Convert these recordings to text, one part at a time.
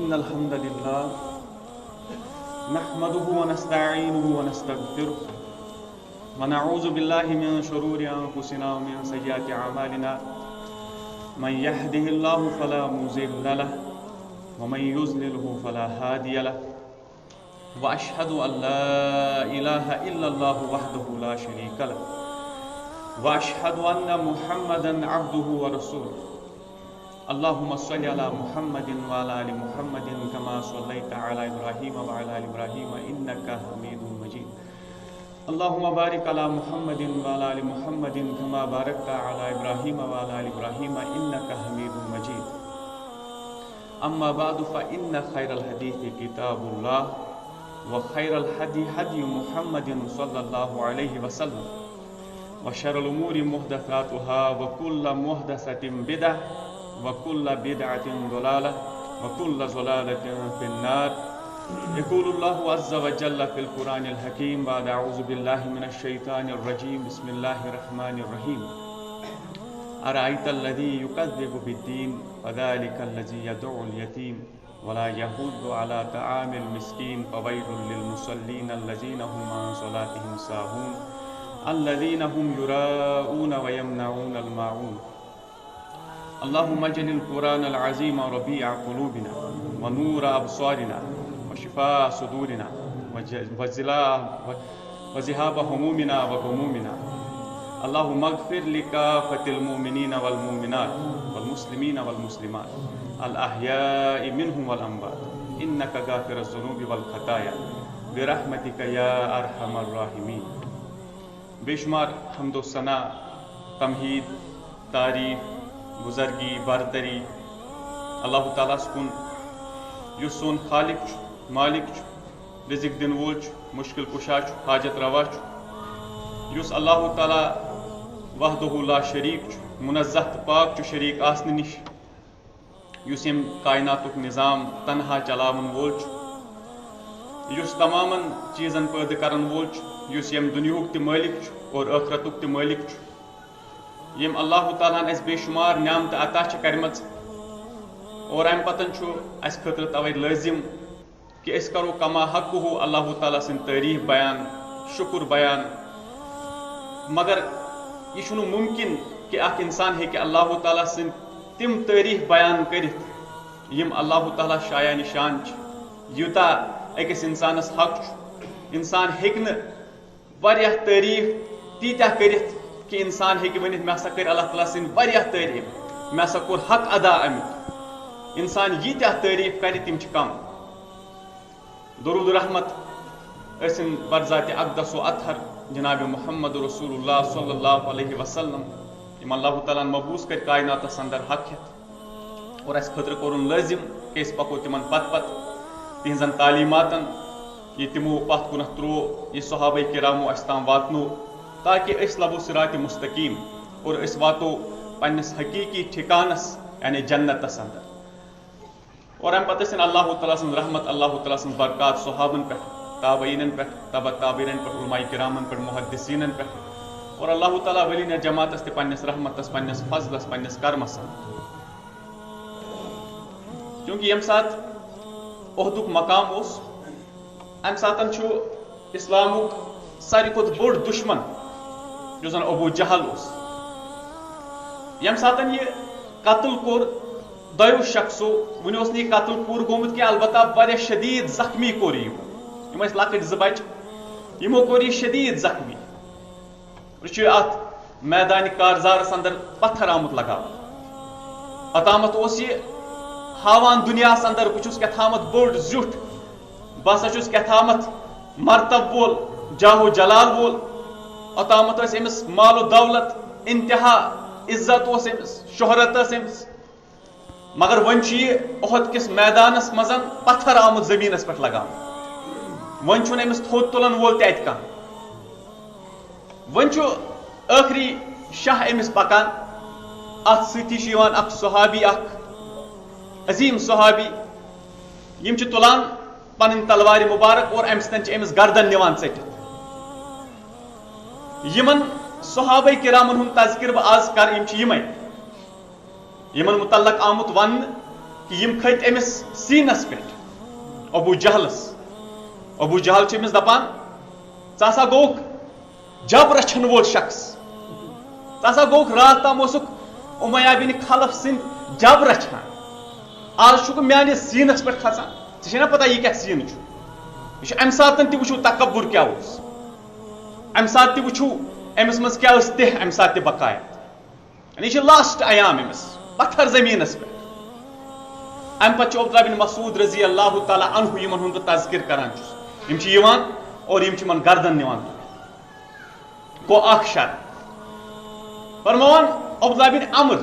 إن الحمد لله نحمده ونستعينه ونستغفره ونعوذ بالله من شرور أنفسنا ومن سيئات أعمالنا من يهده الله فلا مضل له ومن يضلله فلا هادي له وأشهد أن لا إله إلا الله وحده لا شريك له وأشهد أن محمدا عبده ورسوله اللهم صل على محمد وعلى آل محمد كما صليت على إبراهيم وعلى آل إبراهيم إنك حميد مجيد اللهم بارك على محمد وعلى آل محمد كما باركت على إبراهيم وعلى آل إبراهيم إنك حميد مجيد أما بعد فإن خير الحديث كتاب الله وخير الهدي هدي محمد صلى الله عليه وسلم وشر الأمور محدثاتها وكل محدثة بدعة وكل بدعة ضلالة وكل ضلالة في النار يقول الله عز وجل في القرآن الحكيم بعد أعوذ بالله من الشيطان الرجيم بسم الله الرحمن الرحيم أرأيت الذي يكذب بالدين فذلك الذي يدعو اليتيم ولا يحض على طعام المسكين فويل للمصلين الذين هم عن صلاتهم ساهون الذين هم يراءون ويمنعون الماعون اللهم اجعل القرآن العظيم ربيع قلوبنا ونور أبصارنا وشفاء صدورنا وذهاب همومنا وغمومنا اللهم اغفر لكافة المؤمنين والمؤمنات والمسلمين والمسلمات الأحياء منهم والأموات إنك غافر الذنوب والخطايا برحمتك يا أرحم الراحمين. بشمار حمد و ثنا تمہید تعریف بزرگی برتری اللہ تعالیٰ کن یس سون خالق مالک رزق دن وول مشکل کشا حاجت روا یس اللہ تعالیٰ وحدہ لا شریک منزہ پاک شریک آسن نش یس یم کائنات نظام تنہا چلاون وول یس تمام چیزن پید کرن وول یس یم دنیاک تہ مالک اور ٲخرتک تہ مالک یم اللہ تعالیٰ اس بے شمار نعمت عطا کرمت اور ام پتن اس خطر توے لازم کہ اس کرو کما حق ہو اللہ تعالیٰ سن تعریف بیان شکر بیان مگر یہ ممکن کہ اخ انسان ہے کہ اللہ تعالیٰ سن تم تعریف بیان کرت یم اللہ تعالیٰ شایع نشان یوتا اکس انسانس حق انسان ہیکن واریاہ تعریف تیتہ کرت کہ انسان ہیکہ ونت میں ہسا کر اللہ تعالیٰ سن واریاہ تعریف میں ہسا کور حق ادا امیک انسان ییتہ تعریف کر تم کم درود رحمت ٲسِن برذات اقدس و اطہر جناب محمد رسول اللہ صلی اللہ علیہ وسلم یم اللہ تعالیٰ مبوس کر کائناتس اندر حق ہتھ اور اس خطر کورن لازم کہ اس پکو تمن پت پت تہذن تعلیماتن یہ تمو پت کنتھ ترو یہ صحابہ کرامو اس تام واتنو تاکہ اس لبو صراط مستقیم اور اس واتو پنس حقیقی ٹھکانس یعنی جنتس اندر اور ام پتہ سن اللہ تعالیٰ سن رحمت اللہ تعالیٰ سن برکات صحابن پہ تابعین پہ تبع تابعین پہ علماء کرامن پہ محدثین پہ اور اللہ تعالیٰ ولین جماعتس تہ پنس رحمتس پنس فضلس پنس کرمس کیونکہ یم سات عہدک مقام اس ام ساتن چھو اسلامک ساری کھت بوڑ دشمن جو زن ابو جہل اس یم ساتن یہ قتل کور دو شخصو ون اس یہ قتل پور گومت کہ البتہ واریاہ شدید زخمی کور یم لکٹ زبچ یمو کور یہ شدید زخمی ات میدان کارزارس اندر پتھر آمت لگا اتامت اس یہ ہاوان دنیاس اندر بچس کتامت بوڑ زیٹھ بہسا چھس کتامت مرتب وول جاہو جلال وول اوتامت امس مال و دولت انتہا عزت امس شہرت امس مگر ون عہد کس میدانس مزن پتھر آمت زمینس پہ لگان ون امس تھوت تلن وول تہ کھانا ون آخری شاہ امس پکان ات ستی اخ صحابی اخ عظیم صحابی یم تلان پن تلوار مبارک اور ام سن امس گردن نوان ٹھٹھ یمن صحابہ کرامن ہند تذکر بہ آز کر یمن متعلق آمت ون کہ یم کھت امس سینس پہ ابو جہلس. ابو جہل امس دپان ژٕ گوک جب رچھن وول شخص, ژٕ گوک رات تام اوسُکھ امیہ بن خلف سند جب رچھان, آج چھُکھ میانس سینس پہ کھسان. ژےٚ چھے نا پتہ یہ کیا سین چھُ. یہ امہ ساتن تہ وچھو تکبر کیا اوس, امہ سات تہ وچھو امس مز کیا ٲس تہ امہ سات تہ بقایت. یعنی یہ لاسٹ ایام امس پتھر زمینس پہ. ام پتہ عبداللہ بن مسعود رضی اللہ تعالیٰ عنہ یمن ہند تذکر کران چھُس. یم چھ یوان اور یم چھ من گردن نوان. گو اخ شرط فرمان عبداللہ بن عمر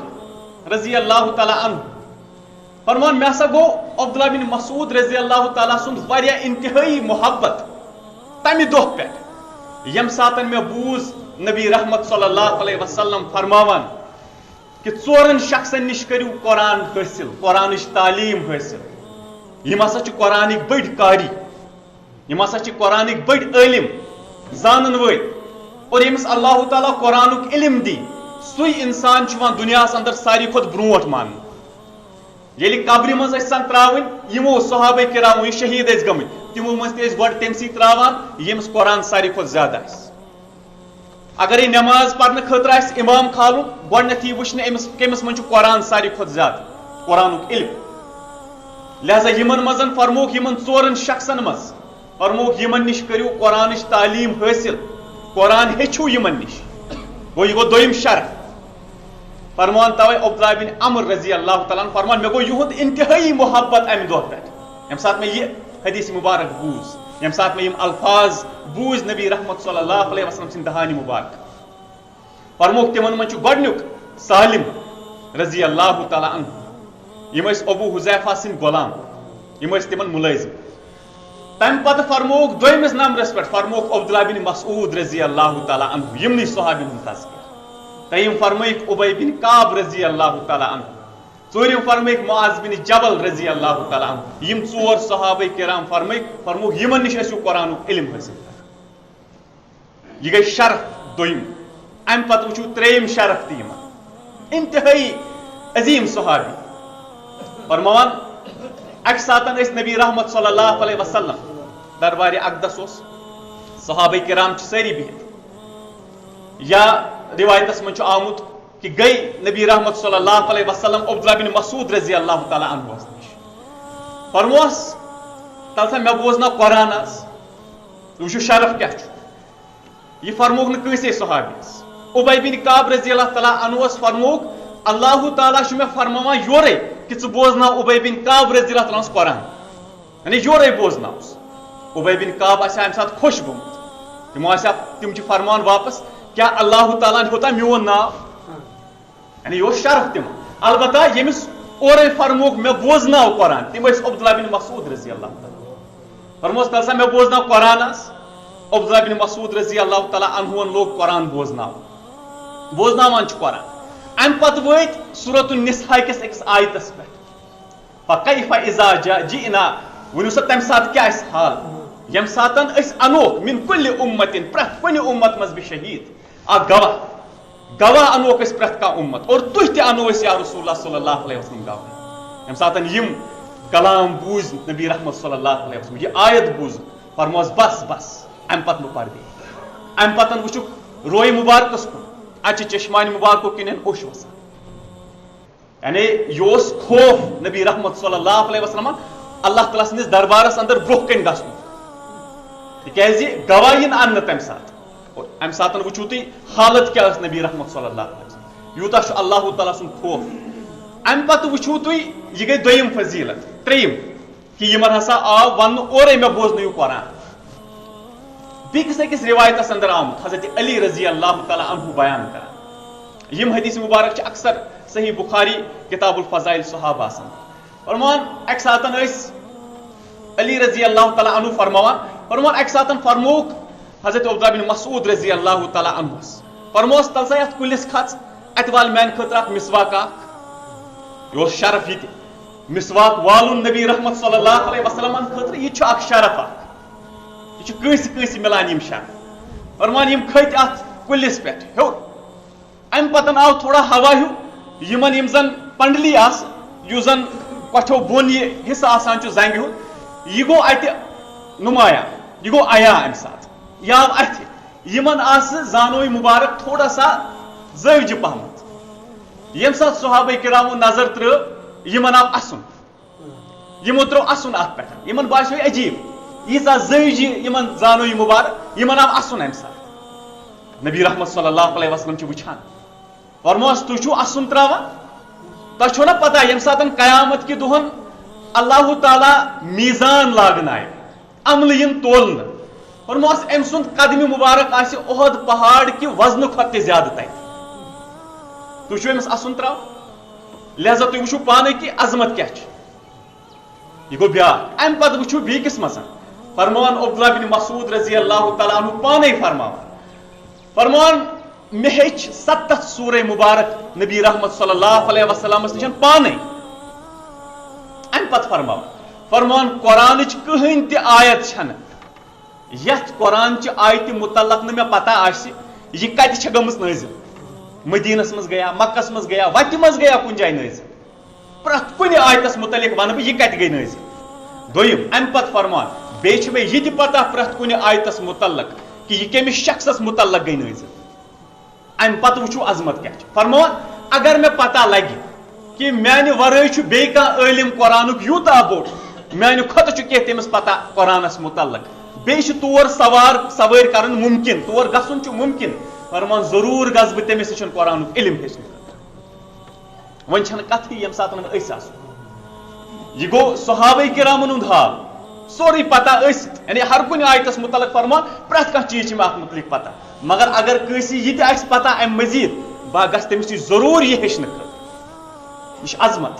رضی اللہ تعالیٰ عنہ فرمان میں ہسا گو عبداللہ بن مسعود رضی اللہ تعالیٰ سند واریاہ انتہائی محبت تمہ دہ پہ یم ساتن میں بوز نبی رحمت صلی اللہ علیہ وسلم فرماوان کہ ژورن شخصن نش کرو قرآن حاصل, قرآنچ تعلیم حاصل. یم ہسا چھ قرآنک بڑ قاری, یم ہسا چھ قرآنک بڑ عالم زانن وٲلۍ, اور یمس اللہ تعالیٰ قرآنک علم دی سُے انسان چھُ دنیا اندر ساری کھۄتہٕ برونٛٹھ ماننہٕ. ییٚلہِ قبرِ منٛز ٲسۍ آسان ترٛاوٕنۍ یِمو صحابہ کرامو یہِ شہیٖد ٲسۍ گٔمٕتۍ تِمو منٛز تہِ ٲسۍ گۄڈٕ تٔمسٕے ترٛاوان ییٚمِس قرآن ساری کھۄتہٕ زیادٕ آسہِ. اگرے نماز پرنہٕ خٲطرٕ آسہِ امام کھالُن گۄڈنیٚتھٕے وٕچھنہٕ أمِس کٔمِس منٛز چھُ قرآن ساری کھۄتہٕ زیادٕ, قرآنُک علم. لہذا یِمن منٛز فرموکھ یِمن ژورن شخصن منٛز فرموکھ یِمن نِش کٔرِو قرآنٕچ تعلیٖم حٲصِل, قرآن ہیٚچھِو یِمن نِش. گوٚو یہِ گوٚو دوٚیِم شرط. فرمان توے عبداللہ بن عمر رضی اللہ تعالیٰ عنہ فرمان مے گو یہد انتہائی محبت امہ دہ پہ یم سات میں یہ حدیث مبارک بوز, یم سات میں یم الفاظ بوز نبی رحمت صلی اللہ علیہ وسلم سن دہانی مبارک. فرموک تمن من گۄڈنیُک سالم رضی اللہ تعالیٰ عنہ, یم ابو حذیفہ سن غلام, یم تمن ملازم. تمہ پتہ فرموک دویمس نمبرس پہ فرموک عبداللہ بن مسعود رضی اللہ تعالیٰ عنہ, یمنی صحابین ہند تذکر. تریم فرمائک ابی بن کعب رضی اللہ تعالیٰ عنہ. ژوٗرِم فرمائک معاذ بن جبل رضی اللہ تعالیٰ عنہ. یم ژور صحابہ کرام فرموک یمن نش ٲسِو قرآنُک علم حٲصِل کران. یہ گئی شرف دویم. امہ پتہٕ وٕچھِو ترٛیٚیِم شرف تہِ یمن انتہائی عظیم صحابی. فرماوان اکہ ساتن ٲسۍ نبی رحمت صلی اللہ علیہ وسلم دربارِ اقدس اوس, صحابہ کرام چھ سٲری بِہِتھ. یا روایتس من آمت کہ گئی نبی رحمت صلی اللہ علیہ وسلم عبداللہ بن مسعود رضی اللہ تعالیٰ عنہ نش فرموس تل سا مے بوزنا قرآن آز وچھو شرف کیا چھُ. یہ فرموک نہ کٲنٛسے صحابیس. ابی بن کعب رضی اللہ تعالیٰ عنہ فرموک اللہ تعالیٰ چھُ مے فرماوان یورے کہ ژٕ بوزناو ابی بن کعب رضی اللہ تعالیٰ عنس قرآن, یعنی یورے بوزناوس. ابی بن کعب آسہِ امہِ ساتہٕ خۄش گوٚمُت, تِم چھِ فرمان واپس کیا اللہ تعالیٰ ہوتا میون ناو, یعنی یہ شرف تم. البتہ یمس اورے فرموک مے بوزناو قرآن تم عبداللہ بن مسعود رضی اللہ تعالیٰ. فرموس تل سا مے بوزناو قرآن آس. عبداللہ بن مسعود رضی اللہ تعالیٰ عنہ لوگ قرآن بوزناوان قرآن. ام پتہ وٲتۍ سورۃ النساء کس أکِس آیتس پہ فکیف اذا جئنا, ؤنِو سا تمہ ساتہٕ کیاہ آسہِ حال یم ساتن أسۍ انوکھ من کل امتن پرٛٮ۪تھ کُنہِ امت مز بہِ شہید اکھ گواہ انوکھ أسۍ پرٛٮ۪تھ کانٛہہ امت, اور تُہۍ تہِ انو أسۍ یا رسول اللہ صلی اللہ علیہ وسلم گواہ. یم ساتن یم کلام بوٗز نبی رحمت صلی اللہ علیہ وسلم, یہ آیت بوٗز فرموس بس امہ پتہٕ مہٕ پردے. امہ پتن وٕچھُکھ روے مبارکس کُن, اتہِ چشمانہِ مبارکو کِنٮ۪ن اوٚش وسان. یعنی یہ اوس خوف نبی رحمت صلی اللہ علیہ وسلم اللہ تعالیٰ سٕنٛدِس دربارس اندر برونٛہہ کَنۍ گژھُن, تِکیازِ گواہ یِن اننہٕ تمہِ ساتہٕ. اور امہ ساتن وٕچھِو تُہۍ حالت کیا ٲس نبی رحمت صلی اللہ علیہ وسلم, یوٗتاہ چھُ اللہ تعالیٰ سُنٛد خوف. امہ پتہٕ وٕچھِو تُہۍ یہِ گٔے دوٚیِم فضیلت. ترٛیٚیِم کہ یِمن ہسا آو وننہٕ اورے مےٚ بوزنٲیِو قرآن. بیٚکِس أکِس روایتس اندر آمُت حضرت علی رضی اللہ تعالیٰ عنہ بیان کران. یم حدیث مبارک چھِ اکثر صحیح بخاری کتاب الفضائل صحابہ آسان. فرمان اکہِ ساتن ٲسۍ علی رضی اللہ تعالیٰ عنہ فرماوان اکہِ ساتن فرموک حضرت عبداللہ بن مسعود رضی اللہ تعالیٰ عنہس فرموس تل سا یتھ کُلِس کھژ اتہِ وال میانہِ خٲطرٕ اکھ مسواک اکھ. یہ اوس شرف یہ تہِ مسواک والُن نبی رحمت صلی اللہ علیہ وسلم خٲطرٕ یہ چھُ اکھ شرف اکھ, یہ چھُ کٲنٛسہِ مِلان یم شرف. فرمان یم کھٔتۍ اتھ کُلِس پٮ۪ٹھ ہیوٚر, امہِ پتن آو تھوڑا ہوا ہیوٗ, یمن یم زن پنڈلی آسہٕ یُس زن کٹھو بون یہ حصہ آسان زنگہِ ہُنٛد یہ گو اتہِ نمایاں یہ گو عیاں امہِ ساتہٕ یہ آو اتھِ یمن زانوی مبارک تھوڑا سا زٲوجہِ پہمت ییٚمہِ ساتہٕ صحابہ کرامو نظر ترٲو یمن آو اسُن یمو ترٛوو اسُن اتھ پٮ۪ٹھ یمن باسیو عجیب ییٖژاہ زٲوجہِ یمن زانوی مبارک یمن آو اسُن امہِ ساتہٕ نبی رحمت صلی اللہ علیہ وسلم چھُ وٕچھان فرموس تُہۍ چھُو اسُن تراوان تۄہہِ چھو نا پتہ ییٚمہِ ساتہٕ قیامت کہِ دۄہن اللہ تعالیٰ میٖزان لاگنایہِ عملہٕ یِن تولنہٕ فرموس أمۍ سُنٛد قدمہِ مبارک آسہِ اُحد پہاڑ کہِ وزنہٕ کھۄتہٕ تہِ زیادٕ تتہِ تُہۍ چھُو أمِس اسُن تراوان لہذا تُہۍ وٕچھِو پانے کہِ عظمت کیاہ چھِ یہ گو بیاکھ امہِ پتہٕ وٕچھِو بیٚکِس منٛز فرمان عبداللہ بن مسعود رضی اللہ تعالیٰ عنہ پانے فرمان مےٚ ہیٚچھ 70 سورہ مبارک نبی رحمت صلی اللہ علیہ وسلم نش پانے امہِ پتہٕ فرمان قرآنٕچ کٕہٕنۍ تہِ آیت چھنہٕ یتھ قرآنچہِ آیتہِ متعلق نہٕ مےٚ پتہ آسہِ یہِ کتہِ چھےٚ گٔمٕژ نٲزِل مدینس منٛز گیا مکس منٛز گیا وتہِ منٛز گیا کُنہِ جایہِ نٲزِل پرٛٮ۪تھ کُنہِ آیتس متعلق ونہٕ بہٕ یہِ کتہِ گٔے نٲزِل دوٚیِم امہِ پتہٕ فرمان بیٚیہِ چھِ مےٚ یہِ تہِ پتہ پرٛٮ۪تھ کُنہِ آیتس متعلق کہِ یہِ کٔمِس شخصس متعلق گٔے نٲزِل امہِ پتہٕ وٕچھِو عظمت کیاہ چھِ فرمان اگر مےٚ پتہ لگہِ کہِ میانہِ ورٲے چھُ بیٚیہِ کانٛہہ عٲلِم قرآنُک یوٗتاہ بوٚڑ میانہِ کھۄتہٕ چھُ کینٛہہ تٔمِس پتہ قرآنس متعلق بیٚیہِ چھُ تور سوٲرۍ کرُن مُمکِن تور گژھُن چھُ مُمکِن فرمان ضروٗر گژھٕ بہٕ تٔمِس نِش قرآنُک علم ہیٚچھنہٕ خٲطرٕ وۄنۍ چھنہٕ کتھٕے ییٚمہِ ساتہٕ نہٕ أسۍ آسو یہ گوٚو صحابہ کرامن ہُنٛد حال سورُے پتہ ٲسِتھ یعنی ہر کُنہِ آیتس متعلق فرمان پرٛٮ۪تھ کانٛہہ چیٖز چھِ مےٚ اتھ متعلق پتہ مگر اگر کٲنٛسہِ یہِ تہِ آسہِ پتہ امہِ مزیٖد بہٕ گژھٕ تٔمِس نِش ضروٗر یہِ ہیٚچھنہٕ خٲطرٕ یہ چھِ عظمت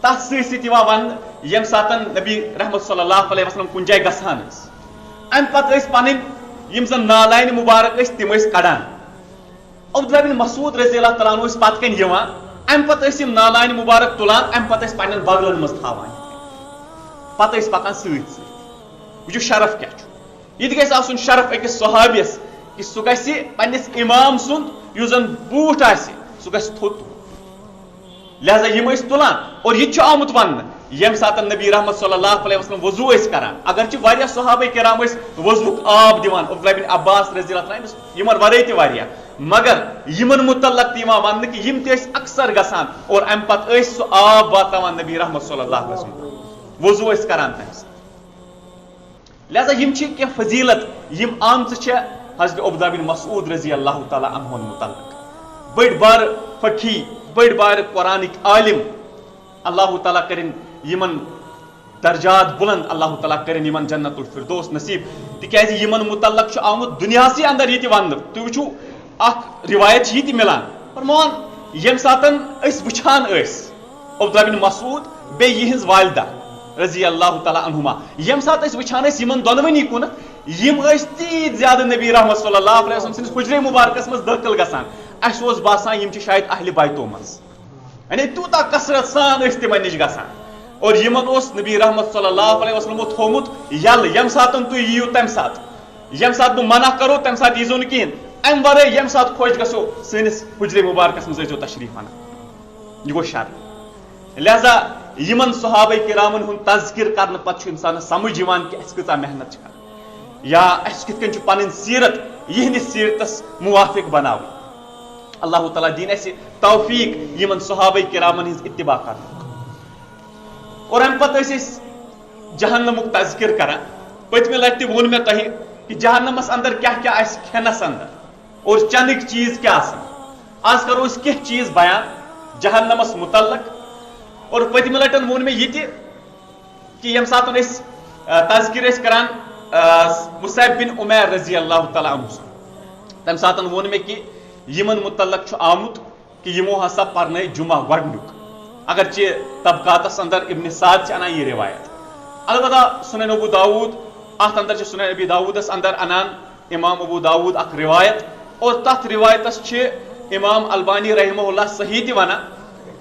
تتھ سۭتۍ سۭتۍ یِوان وننہٕ ییٚمہِ ساتہٕ نبی رحمت صلی اللہ علیہ وسلم کُنہِ جایہِ گژھان ٲسۍ امہِ پتہٕ ٲسۍ پنٕنۍ یِم زن نالانہِ مبارک ٲسۍ تِم ٲسۍ کڑان عبداللہ بن مسعود رضی اللہ تعالیٰ عنہ ٲسۍ پتہٕ کَنۍ یِوان امہِ پتہٕ ٲسۍ یِم نالانہِ مبارک تُلان امہِ پتہٕ ٲسۍ پننٮ۪ن بغلن منٛز تھاوان پتہٕ ٲسۍ پکان سۭتۍ سۭتۍ وٕچھِو شرف کیاہ چھُ یہِ تہِ گژھِ آسُن شرف أکِس صحابیس کہِ سُہ گژھِ پننِس امام سُنٛد یُس زن بوٗٹھ آسہِ سُہ گژھِ تھوٚد لہذا یِم ٲسۍ تُلان اور یہِ تہِ چھُ آمُت وننہٕ ییٚمہِ ساتہٕ نبی رحمت صلی اللہ علیہ وسلم وضوٗ ٲسۍ کران اگرچہِ واریاہ صحابہ کرام ٲسۍ وضوٗک آب دِوان عبداللہ بن عباس رضی اللہ عنہ یِمن ورٲے تہِ واریاہ مگر یِمن متعلق تہِ یِوان وننہٕ کہِ یِم تہِ ٲسۍ اکثر گژھان اور امہِ پتہٕ ٲسۍ سُہ آب واتناوان نبی رحمت صلی اللہ علیہ وسلم وضوٗ ٲسۍ کران تمہِ سۭتۍ لہذا یِم چھِ کینٛہہ فضیلت یِم آمژٕ چھےٚ حضرت عبداللہ بن مسعود رضی اللہ تعالیٰ عنہُن متعلق بٔڑۍ بارٕ فقی بٔڑۍ بارٕ قرآنٕکۍ عالم اللہ تعالیٰ کٔرِنۍ یِمن درجات بلند اللہ تعالیٰ کٔرِنۍ یِمن جنت الفردوس نصیب تِکیازِ یِمن متعلق چھُ آمُت دُنیاہسٕے اندر یہِ تہِ وننہٕ تُہۍ وٕچھِو اکھ رِوایت چھِ یہِ تہِ مِلان فرمان ییٚمہِ ساتہٕ أسۍ وٕچھان ٲسۍ عبداللہ بن مسعود بیٚیہِ یِہنٛز والدہ رضی اللہ تعالیٰ عنہما ییٚمہِ ساتہٕ أسۍ وٕچھان ٲسۍ یِمن دۄنوٕنی کُنتھ یِم ٲسۍ تیٖتۍ زیادٕ نبی رحمت صلی اللہ علیہ وسلم سٕنٛدِس حُجرے مُبارکس منٛز دٲخل گژھان اَسہِ اوس باسان یِم چھِ شاید اہلِ بیتو منٛز یعنی تیوٗتاہ کثرت سان ٲسۍ تِمن نِش گژھان اور یِمن اوس نبی رحمت صلی اللہ علیہ وسلمو تھومُت یلہٕ ییٚمہِ ساتہٕ تُہۍ یِیِو تمہِ ساتہٕ ییٚمہِ ساتہٕ بہٕ منع کرو تمہِ ساتہٕ ییٖزیو نہٕ کِہینۍ امہِ ورٲے ییٚمہِ ساتہٕ خۄش گژھو سٲنِس حُجرے مُبارکس منٛز ٲسۍزیو تشریٖف انان یہِ گوٚو شرط لہذا یِمن صحابہ کرامن ہُنٛد تذکر کرنہٕ پتہٕ چھُ انسانس سمجھ یِوان کہِ اَسہِ کۭژاہ محنت چھِ کرٕنۍ یا اَسہِ کِتھ کٔنۍ چھُ پنٕنۍ سیرت یِہنٛدِس سیرتس موافق بناوٕنۍ اللہ تعالیٰ دِیِن اَسہِ توفیٖق یِمن صحابہ کرامن ہٕنٛز اتباع کرنُک اور امہِ پتہٕ ٲسۍ أسۍ جہنمُک تذکر کران پٔتمہِ لٹہِ تہِ ووٚن مےٚ تۄہہِ کہِ جہنمس اندر کیاہ کیاہ آسہِ کھٮ۪نس اندر اور چنٕکۍ چیٖز کیاہ آسن آز کرو أسۍ کینٛہہ چیٖز بیان جہنمس متعلق اور پٔتمہِ لٹہِ ووٚن مےٚ یہِ تہِ کہِ ییٚمہِ ساتہٕ أسۍ تذکر ٲسۍ کران مُصعب بن عمیر رضی اللہ تعالیٰ عنہ سُنٛد تمہِ ساتہٕ ووٚن مےٚ کہِ یِمن متعلق چھُ آمُت کہِ یِمو ہسا پرنٲے جمعہ گۄڈنیُک اگرچہِ طبقاتس اندر ابن سعد چھِ انان یہِ روایت البتہ سنن ابو داود اتھ اندر چھِ سنن ابی داودس اندر انان امام ابو داود اکھ روایت اور تتھ روایتس چھِ امام البانی رحمہ اللہ صحیح تہِ ونان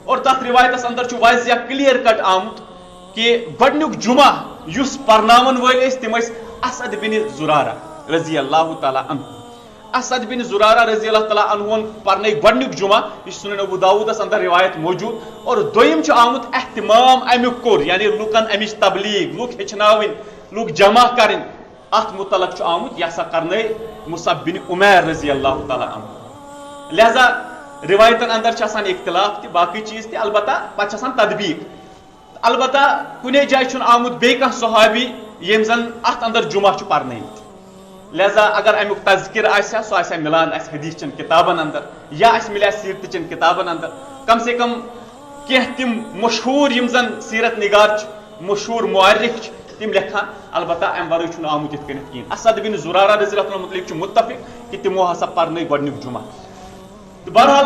اور تتھ روایتس اندر چھُ واضح کلیئر کٹ آمُت کہِ گۄڈنیُک جمعہ یُس پرناون وٲلۍ ٲسۍ تِم ٲسۍ اسد بن زرارہ رضی اللہ تعالیٰ عنہ اسد بن زرارہ رضی اللہ تعالیٰ عنہ پرنے گۄڈنیُک جمعہ یہ سنن ابو داؤدس اندر روایت موجود اور دویم آمت اہتمام امیُک کور یعنی لوکن امچ تبلیغ لوک ہچناوٕنۍ لوک جمع کرن ات متعلق آمت یہ ہسا کرنے مصعب بن عمیر رضی اللہ تعالیٰ عنہ لہذا روایتن اندر آسان اختلاف تہ باقی چیز تہ البتہ پتہ آسان تدبیق البتہ کنے جائے چھُنہٕ آمت بیٚیہِ کانٛہہ صحابی یم زن ات اندر جمعہ چھُ پرنٲومٕتۍ لہذا اگر امیک تذکر آسیا سو آسیا ملان اس حدیث چن کتابن اندر یا اس ملیا سیرت چن کتابن اندر کم سے کم کینٛہہ تم مشہور یم زن سیرت نگار مشہور مؤرخ تم لکھان البتہ ام ورٲے چھُنہٕ آمُت یِتھ کٔنٮ۪تھ کِہیٖنۍ اسد بن زرارہ رضی اللہ عنہ متعلق چھُ متفق کہ تمو ہسا پرنٲے گۄڈنیُک جمعہ تہٕ بہرحال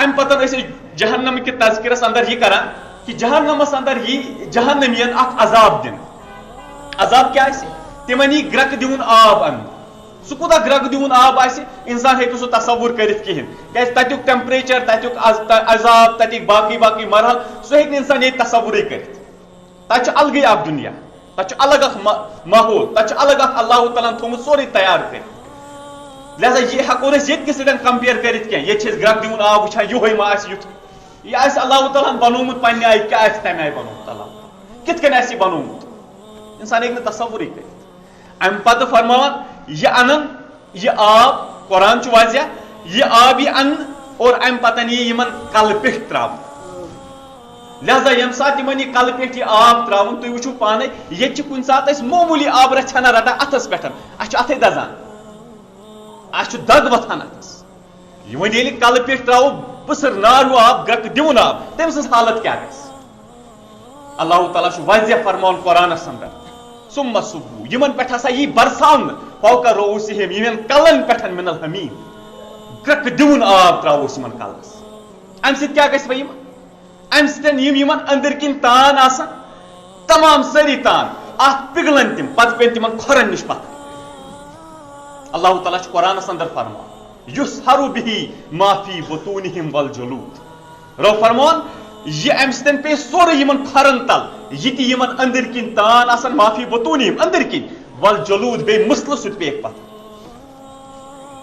ام پتن ٲسۍ أسۍ جہنم کہ تذکرس اندر یہ کران کہ جہنمس اندر یہ جہنمین اکھ عذاب دن عذاب کیا آسہِ تمن یی گرک دِوُن آب ان سہ کوٗتاہ گرک دِوُن آب آسہِ انسان ہیٚکہِ سُہ تصور کٔرِتھ کِہیٖنۍ کیازِ تتیُک ٹیمپریچر تتیُک عذاب تتِکۍ باقی مرحل سُہ ہیٚکہِ نہٕ انسان ییٚتہِ تصورٕے کٔرِتھ تتہِ چھُ الگٕے اکھ دُنیا تتہِ چھُ الگ اکھ ماحول تتہِ چھُ الگ اکھ اللہ تعالیٰ ہن تھوٚومُت سورُے تیار کٔرِتھ لہذا یہ ہیٚکو نہٕ أسۍ ییٚتہِ کِس سۭتۍ کمپیر کٔرِتھ کینٛہہ ییٚتہِ چھِ أسۍ گرک دِوُن آب وٕچھان یِہوے ما آسہِ یُتھ یہِ آسہِ اللہ تعالیٰ ہن بنوومُت پننہِ آیہِ کیٛاہ آسہِ تمہِ آیہِ بنوومُت اللہ تعالیٰ کِتھ کٔنۍ آسہِ یہِ بنوومُت انسان ہیٚکہِ نہٕ تصورٕے کٔرِتھ امہِ پتہٕ فرماوان یہ انن یہ آب قرآن چھُ واضح یہ آب یہ ان اور ام پتن یہ یمن کل پیٹھ تراون لہذا یم سات یمن یہ کل پیٹھ یہ آب تراون تُہۍ وٕچھِو پانے ییٚتہِ چھِ کُنہِ ساتہٕ أسۍ معموٗلی آب رژھنا رٹان اتھس پٮ۪ٹھ اسہِ چھُ اتھے دزان اسہِ چھُ دگ وۄتھان اتھس وۄنۍ ییٚلہِ کل پیٹھ تراوو پٕسر نارو آب گرکہٕ دِوُن آب تٔمۍ سٕنٛز حالت کیاہ گژھِ اللہ تعالیٰ چھُ واضح فرماوان قرآنس اندر ثم صبو یمن پٮ۪ٹھ ہسا یی برساونہٕ فوق رؤوسِہِم یمن کلن پٮ۪ٹھ من الحمیم گرکہٕ دِوُن آب تراووس یمن کلس امہِ سۭتۍ کیاہ گژھِ وۄنۍ یِمن امہِ سۭتۍ یمن أنٛدٕرۍ کِنۍ تان آسان تمام سٲری تان اتھ پگلن تِم پتہٕ پیٚن تِمن کھۄرن نِش پتھ اللہ تعالیٰ چھُ قرآنس اندر فرماوان یُسحرُ بِہِ ما فی بطوٗنِہِم والجلوٗد رو فرماوان یہ امہِ سۭتۍ پیٚیہِ سورُے یمن کھۄرن تل یہ تہِ یمن أنٛدٕرۍ کِنۍ تان آسان معافی بطوٗنِہِم أنٛدٕرۍ کِنۍ والجلوٗد بیٚیہِ مٕسلہٕ سُہ تہِ پیٚیہِ پتھ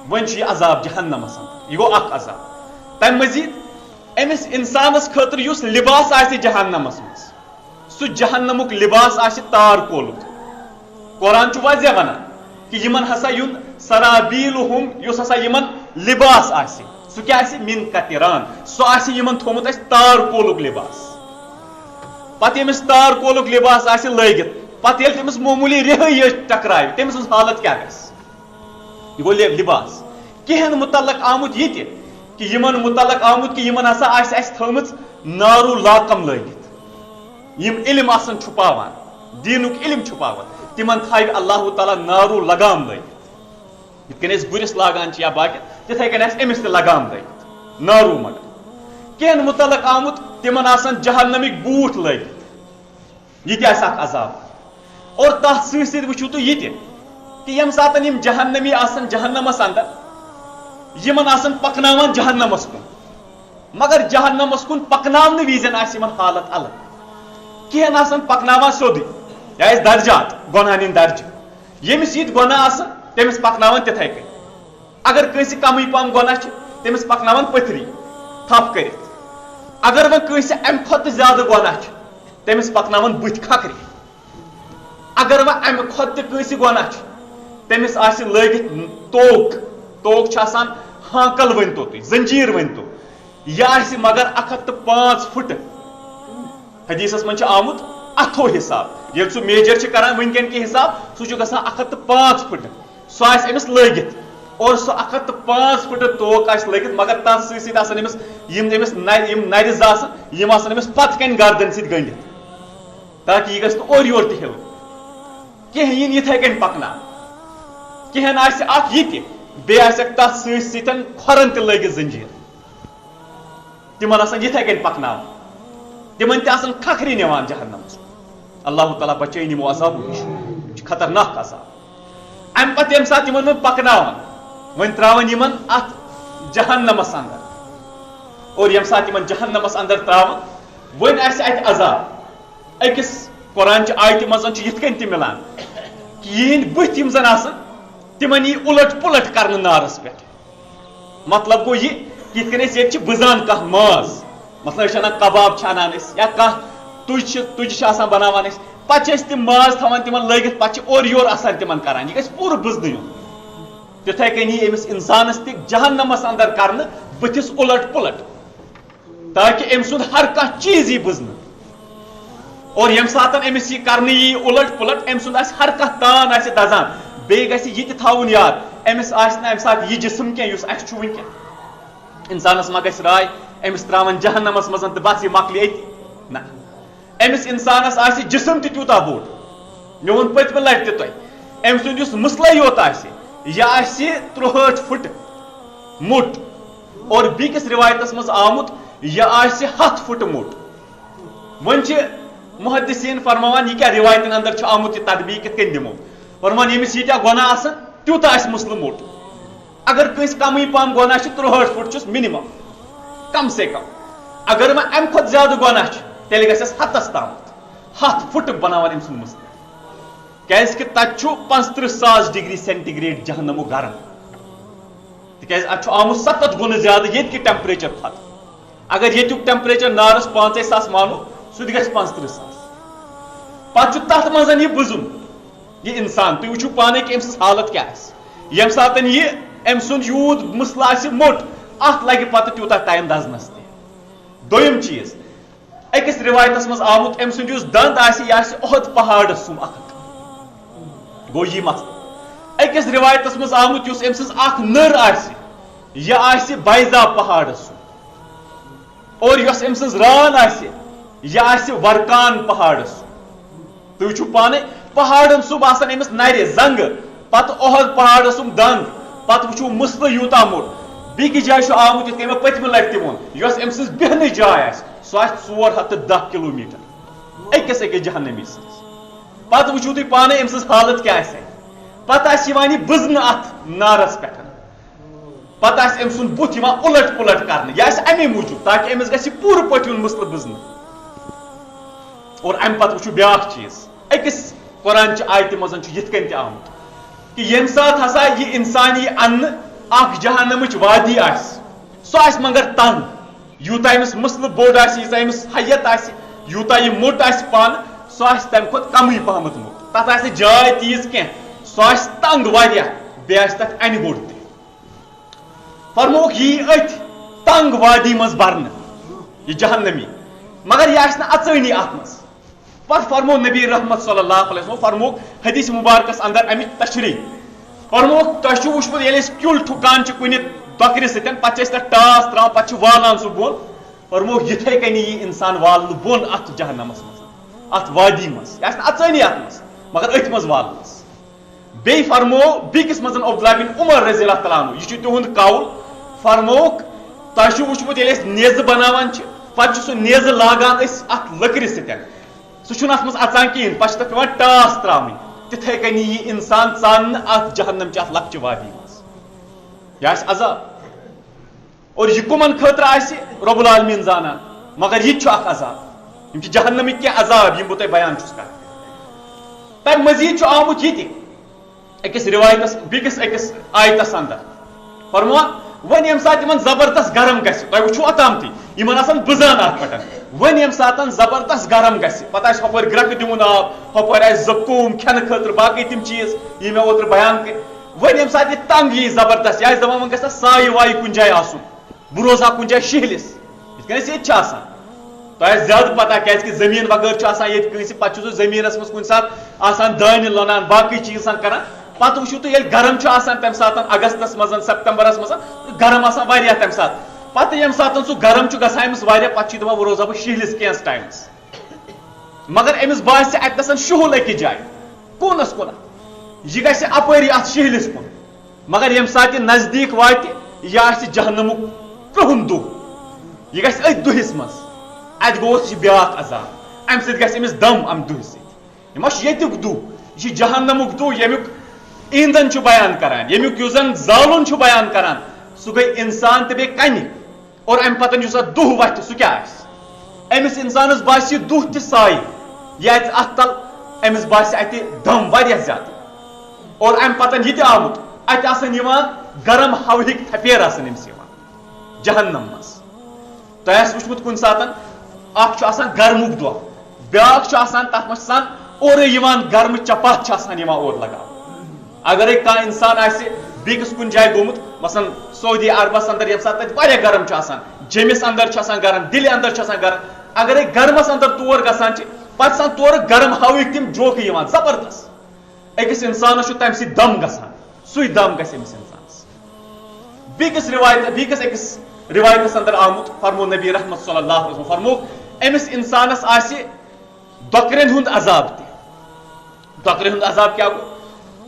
وۄنۍ چھُ یہِ عذاب جہنمس اندر یہِ گوٚو اکھ عذاب تمہِ مزید أمِس انسانس خٲطرٕ یُس لباس آسہِ جہنمس منٛز سُہ جہنمُک لباس آسہِ تار کولُت قرآن چھُ واضح ونان کہ یمن ہسا یُن سرابیلُہُم یُس ہسا یمن لباس آسہِ سُہ کیاہ آسہِ من قطران سُہ آسہِ یمن تھوٚومُت اسہِ تار کولُک لباس پتہٕ ییٚمِس تار کولُک لباس آسہِ لٲگِتھ پتہٕ ییٚلہِ تٔمِس معموٗلی رِہٲیی ٹکرایہِ تٔمۍ سٕنٛز حالت کیاہ گژھِ یہ گوٚو لباس کینٛہن متعلق آمُت یہِ تہِ کہ یمن متعلق آمُت کہ یمن ہسا آسہِ اسہِ تھٲومٕژ نارو لاکم لٲگِتھ یم علم آسان چھُپاوان دیٖنُک علم چھُپاوان تمن تھاوِ اللہ تعالیٰ نارو لگام لٲگِتھ یِتھ کٔنۍ أسۍ گُرِس لاگان چھِ یا باقین تِتھے کٔنۍ آسہِ أمِس تہِ لگام لٲگِتھ نارو مگر کینٛہن متعلق آمُت تمن آسان جہنمٕکۍ بوٗٹھ لٲگِتھ یہِ تہِ آسہِ اکھ عذاب اور تتھ سۭتۍ سۭتۍ وٕچھِو تُہۍ یہِ تہِ کہ ییٚمہِ ساتہٕ یِم جہنمی آسان جہنمس اندر یمن آسان پکناوان جہنمس کُن مگر جہنمس کُن پکناونہٕ وِزٮ۪ن آسہِ یمن حالت الگ کینٛہن آسان پکناوان سیوٚدُے یہِ آسہِ درجات گۄنہن ہٕنٛدۍ درجہٕ ییٚمِس یِتہِ گۄناہ آسان تٔمِس پکناوان تِتھے کٔنۍ اگر کٲنٛسہِ کمٕے پہم گۄناہ چھِ تٔمِس پکناوان پٔتھری تھپھ کٔرِتھ اگر وۄنۍ کٲنٛسہِ امہِ کھۄتہٕ تہِ زیادٕ گۄناہ چھِ تٔمِس پکناوان بٕتھِ کھکھرِ اگر وۄنۍ امہِ کھۄتہٕ تہِ کٲنٛسہِ گۄناہ چھِ تٔمِس آسہِ لٲگِتھ توک چھِ آسان ہانکل ؤنۍتو تُہۍ زنجیٖر ؤنۍتو یہِ آسہِ مگر 105 فُٹہٕ حدیثس منٛز چھُ آمُت اتھو حساب ییٚلہِ سُہ میجر چھِ کران وٕنکیٚن کہِ حساب سُہ چھُ گژھان 105 فُٹہٕ سُہ آسہِ أمِس لٲگِتھ اور سُہ 105 فُٹہٕ توک آسہِ لٲگِتھ مگر تتھ سۭتۍ سۭتۍ آسان أمِس یِم نرِ زٕ آسان یِم آسان أمِس پتہٕ کنہِ گردن سۭتۍ گٔنڈِتھ تاکہِ یہِ گژھِ نہٕ اورٕ یورٕ تہِ ہیوٚن کینٛہہ یِن یِتھے کٔنۍ پکناو کینٛہن آسہِ اکھ یہِ تہِ بیٚیہِ آسٮ۪کھ تتھ سۭتۍ سۭتۍ کھۄرن تہِ لٲگِتھ زنجیٖر تِمن آسان یِتھے کٔنۍ پکناوان تِمن تہِ آسان کھکھرِ نِوان جہنمس اللہ تعالیٰ بچٲیِن یِمو عذابو نِش یہِ چھُ خطرناک عذاب امہِ پتہٕ ییٚمہِ ساتہٕ یِمن وۄنۍ پکناوان وۄنۍ تراوان یِمن اتھ جہنمس اندر اور ییٚمہِ ساتہٕ یِمن جہنمس اندر تراوان وۄنۍ آسہِ اتہِ عذاب أکِس قرآنچہِ آیتہِ منٛز چھُ یِتھ کٔنۍ تہِ مِلان کہ یِہنٛدۍ بٕتھۍ یِم زن آسان تمن یہ الٹ پلٹ کرنے نارس پہ. مطلب گو یہ کت کن یہ بزان کھانا ماز مثلاً کباب انان یا تج بناوان پتہ تم ماز تھوان تمن لگت پتہ اور یور آسان تمن کران یہ گژھِ پورٕ بزنہٕ یُن. تتھے کنی امس انسانس تہ جہنمس اندر کرنے بتس الٹ پلٹ تاکہ ام سند ہر کھانا چیز یہ بزن اور یم سات امس یہ کرنے یہ الٹ پلٹ ام سند ہر کھانا تان آسہ دزان بیٚیہِ گژھِ یہِ تہِ تھاوُن یاد امس آسہِ نہٕ امہِ ساتہٕ یہِ جسم کینٛہہ یُس اسہِ چھُ وٕنکٮ۪ن انسانس ما گژھِ راے امس تراون جہنمس منٛز تہٕ بس یہِ مۄکلہِ أتی نہ امس انسانس آسہِ جسم تہِ تیوٗتاہ بوٚڑ مےٚ ووٚن پٔتمہِ لٹہِ تہِ تۄہہِ أمۍ سُنٛد یُس مسلے یوت آسہِ یہِ آسہِ 63 فٹ موٚٹ اور بیٚکِس رِوایتس منٛز آمُت یہِ آسہِ 100 فٹ موٚٹ. وۄنۍ چھِ محدثیٖن فرماوان یہِ کیٛاہ رِوایتن اندر چھُ آمُت یہِ تدبیٖق کِتھ کٔنۍ دِمو فرمان ییٚمِس ییٖتیٛاہ گۄناہ آسن تیوٗتاہ آسہِ مسلہٕ موٚٹ. اگر کٲنٛسہِ کمٕے پہم گۄناہ چھِ 63 فٹ چھُس مِنِمم کم سے کم اگر وۄنۍ امہِ کھۄتہٕ زیادٕ گۄناہ چھِ تیٚلہِ گژھٮ۪س 100 تامتھ 100 فٹ بناوان أمۍ سُنٛد مسلہٕ کیٛازِ کہِ تتہِ چھُ 35,000 ڈگری سینٹِگریڈ جہنمُک گرم تِکیٛازِ اتھ چھُ آمُت 7 گُنہٕ زیادٕ ییٚتہِ کہِ ٹیمپریچر کھۄتہٕ. اگر ییٚتیُک ٹیمپریچر نارس 5,000 مانو سُہ تہِ گژھِ 35,000 پتہٕ چھُ تتھ منٛز یہِ بٕزُن یہ انسان تُہۍ وٕچھِو پانے کہ أمۍ سٕنٛز حالت کیٛاہ آسہِ ییٚمہِ ساتہٕ یہِ أمۍ سُنٛد یوٗت مسلہٕ آسہِ موٚٹ اتھ لگہِ پتہٕ تیوٗتاہ ٹایم دزنس تہِ. دوٚیِم چیٖز أکِس رِوایتس منٛز آمُت أمۍ سُنٛد یُس دنٛد آسہِ یہِ آسہِ اُحد پہاڑس سُم اکھ گوٚو یہِ مسلہٕ. أکِس رِوایتس منٛز آمُت یُس أمۍ سٕنٛز اکھ نٔر آسہِ یہِ آسہِ بیضا پہاڑس سُم اور یۄس أمۍ سٕنٛز ران آسہِ یہِ آسہِ ورکان پہاڑس سُم. تُہۍ وٕچھِو پانے پہاڑن سُم آسان أمِس نرِ زنگہٕ پتہٕ اُحد پہاڑس سُم دنٛد پتہٕ وٕچھِو مسلہٕ یوٗتاہ موٚٹ. بیٚکِس جایہِ چھُ آمُت یِتھ کٔنۍ مےٚ پٔتمہِ لٹہِ تہِ ووٚن یۄس أمۍ سٕنٛز بیہنٕچ جاے آسہِ سۄ آسہِ 410 کِلوٗمیٖٹر أکِس أکِس جہنمی سٕنٛز. پتہٕ وٕچھِو تُہۍ پانے أمۍ سٕنٛز حالت کیٛاہ آسہِ پتہٕ آسہِ یِوان یہِ بٕزنہٕ اتھ نارس پٮ۪ٹھ پتہٕ آسہِ أمۍ سُنٛد بُتھ یِوان اُلٹ پُلٹ کرنہٕ یہِ آسہِ امی موٗجوٗب تاکہِ أمِس گژھِ پوٗرٕ پٲٹھۍ یُن مسلہٕ بٕزنہٕ. اور امہِ پتہٕ وٕچھِو بیاکھ چیٖز أکِس قرآنچہِ آیتہِ منٛز چھُ یِتھ کٔنۍ تہِ آمُت کہ ییٚمہِ ساتہٕ ہسا یہِ انسان یی اننہٕ اکھ جہنمٕچ وادی آسہِ سۄ آسہِ مگر تنگ یوٗتاہ أمِس مسلہٕ بوٚڑ آسہِ ییٖژاہ أمِس حیت آسہِ یوٗتاہ یہِ موٚٹ آسہِ پانہٕ سۄ آسہِ تمہِ کھۄتہٕ کمٕے پہمتھ موٚٹ تتھ آسہِ نہٕ جاے تیٖژ کینٛہہ سۄ آسہِ تنگ واریاہ بیٚیہِ آسہِ تتھ انہِ گوٚٹ تہِ. فرمووُکھ یی أتھۍ تنگ وادی منٛز برنہٕ یہِ جہنمی مگر یہِ آسہِ نہٕ اژٲنی اتھ منٛز. پتہٕ فرمو نبی رحمت صلی اللہ علیہ وسلم فرمووُکھ حدیث مبارکس اندر امِچ تشریح فرمووُکھ تۄہہِ چھُو وٕچھمُت ییٚلہِ أسۍ کیُل ٹھُکان چھِ کُنہِ دۄکرِ سۭتۍ پتہٕ چھِ أسۍ تتھ ٹاس تراوان پتہٕ چھِ والان سُہ بۄن فرمووُکھ یِتھے کٔنی یی انسان والنہٕ بۄن اتھ جہنمس منٛز اتھ وادی منٛز یہِ آسہِ نہٕ اژٲنی اتھ منٛز مگر أتھۍ منٛز والنس. بیٚیہِ فرموو بیٚکِس منٛز عبداللہ بن عمر رضی اللہ تعالیٰ عنہ یہِ چھُ تِہُنٛد قول فرمووُکھ تۄہہِ چھُو وٕچھمُت ییٚلہِ أسۍ نیزٕ بناوان چھِ پتہٕ چھُ سُہ نیزٕ لاگان أسۍ اتھ لٔکرِ سۭتۍ سُہ چھُنہٕ اتھ منٛز اژان کِہینۍ پتہٕ چھِ تتھ پیٚوان ٹاس تراوٕنۍ تِتھے کٔنی یی انسان ژاننہٕ اتھ جہنم چہِ اتھ لۄکچہِ وادی منٛز یہِ آسہِ عذاب. اور یہِ کٕمن خٲطرٕ آسہِ رۄب العالمیٖن زانان مگر یہِ تہِ چھُ اکھ عذاب یِم چھِ جہنمٕکۍ کینٛہہ عذاب یِم بہٕ تۄہہِ بیان چھُس کران. تمہِ مٔزیٖد چھُ آمُت یہِ تہِ أکِس رِوایتس بیٚکِس أکِس آیتس اندر فرمووان وۄنۍ ییٚمہِ ساتہٕ یِمن زبردست گرم گژھِ تۄہہِ وٕچھو اوٚتامتھٕے یِمن آسان بٕزان اتھ پٮ۪ٹھ وۄنۍ ییٚمہِ ساتہٕ زبردست گرم گژھِ پتہٕ آسہِ ہُپٲرۍ گرٛٮ۪کہٕ دِوُن آب ہُپٲرۍ آسہِ زکوٗم کھٮ۪نہٕ خٲطرٕ باقٕے تِم چیٖز یِم مےٚ اوترٕ بیان کٔرۍ وۄنۍ ییٚمہِ ساتہٕ یہِ تنگ یی زبردست یہِ آسہِ دپان وۄنۍ گژھِ تتھ سایہِ وایہِ کُنہِ جایہِ آسُن بہٕ روزٕ ہا کُنہِ جایہِ شِہلِس یِتھ کٔنۍ أسۍ ییٚتہِ چھِ آسان تۄہہِ آسہِ زیادٕ پتہ کیٛازِ کہِ زٔمیٖن بغٲر چھُ آسان ییٚتہِ کٲنٛسہِ پتہٕ چھُ سُہ زٔمیٖنس منٛز کُنہِ ساتہٕ آسان دانہِ لونان باقٕے چیٖز کران پتہٕ وٕچھِو تُہۍ ییٚلہِ گرم چھُ آسان تمہِ ساتہٕ اگستس منٛز سپتمبرس منٛز گرم آسان واریاہ تمہِ ساتہٕ پتہٕ ییٚمہِ ساتہٕ سُہ گرم چھُ گژھان أمِس واریاہ پتہٕ چھُ دپان بہٕ روزٕ ہا بہٕ شِہلِس کینٛہس ٹایمس مگر أمِس باسہِ اتنس شُہُل أکِس جایہِ کوٗنس کُنتھ یہِ گژھِ اپٲری اتھ شِہلِس کُن مگر ییٚمہِ ساتہٕ یہِ نزدیٖک واتہِ یہِ آسہِ جہنمُک کرٛہُن دۄہ یہِ گژھِ أتھۍ دۄہس منٛز اتہِ گوٚوس یہِ بیاکھ عذاب امہِ سۭتۍ گژھِ أمِس دم امہِ دۄہ سۭتۍ یہِ ما چھُ ییٚتیُک دۄہ یہِ چھُ جہنمُک دۄہ ییٚمیُک ایندن چھُ بیان کران ییٚمیُک یُس زن زالُن چھُ بیان کران سُہ گٔے انسان تہٕ بیٚیہِ کنہِ اور امہِ پتہٕ یُس اتھ دۄہ وتھِ سُہ کیٛاہ آسہِ أمِس انسانس باسہِ یہِ دۄہ تہِ سایہِ یہِ اَژِ اتھ تل أمِس باسہِ اتہِ دم واریاہ زیادٕ اور امہِ پتہٕ یہِ تہِ آمُت ات آسن یوان گرم ہوہک تھپیر آسن امس یوان جہنم مز تہ آسہِ وٕچھمُت کُنہِ ساتن اکھ چھُ آسان گرمُک دۄہ بیاکھ چھُ آسان تتھ منٛز چھِ آسان اورے یِوان گرمہٕ چپاتھ چھِ آسان یِوان اور لگاونہٕ اگرے کانٛہہ انسان آسہِ بیٚکِس کُنہِ جایہِ گوٚمُت مثلاً سعودی عربس اندر ییٚمہِ ساتہٕ تتہِ واریاہ گرم چھُ آسان جیٚمِس اندر چھُ آسان گرم دِلہِ اندر چھُ آسان گرم اگرے گرمس اندر تور گژھان چھِ پتہٕ چھِ آسان تورٕ گرم ہوٕکۍ تِم جوکہٕ یِوان زبردست أکِس انسانس چھُ تمہِ سۭتۍ دم گژھان سُے دم گژھِ أمِس انسانس بیٚکِس أکِس روایتس اندر آمُت فرمو نبی رحمت صلی اللہ علیہ وسلم فرموک أمِس انسانس آسہِ دۄکرٮ۪ن ہُنٛد عذاب تہِ دۄکرِ ہُنٛد عذاب کیٛاہ گوٚو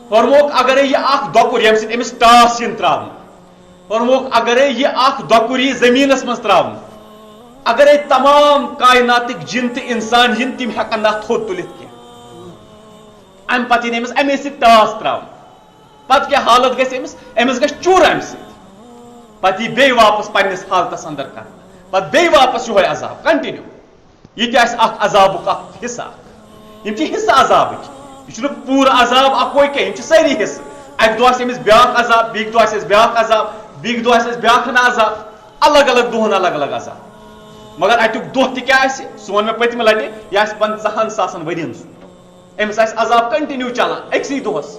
فرموک اگرے یہِ اکھ دۄکُر ییٚمہِ سۭتۍ أمِس ٹاس یِن تراونہٕ فرموک اگرے یہِ اکھ دۄکُر یی زٔمیٖنس منٛز تراونہٕ اگرے تمام کائناتٕکۍ جِن تہٕ انسان یِن تِم ہٮ۪کن نہٕ اتھ تھوٚد تُلِتھ کینٛہہ امہِ پتہٕ یِن أمِس امے سۭتۍ ٹاس تراونہٕ پتہٕ کیٛاہ حالت گژھِ أمِس گژھِ چوٗر امہِ سۭتۍ پتہٕ یی بیٚیہِ واپس پننِس حالتس اندر کرنہٕ پتہٕ بیٚیہِ واپس یِہوے عذاب کنٹِنیو یہِ تہِ آسہِ اکھ عذابُک اکھ حصہٕ اکھ یِم چھِ حصہٕ عذابٕکۍ یہِ چھُنہٕ پوٗرٕ عذاب اکوے کینٛہہ یِم چھِ سٲری حصہٕ اکہِ دۄہ آسہِ أمِس بیاکھ عذاب بیٚکہِ دۄہ آسٮ۪س بیاکھ عذاب بیٚکہِ دۄہ آسٮ۪س بیاکھ ہنا عذاب الگ الگ دۄہن الگ الگ عذاب مگر اتیُک دۄہ تہِ کیٛاہ آسہِ سُہ ووٚن مےٚ پٔتمہِ لٹہِ یہِ آسہِ 50,000 ؤرین سُنٛد أمِس آسہِ عذاب کنٹِنیو چلان أکسٕے دۄہس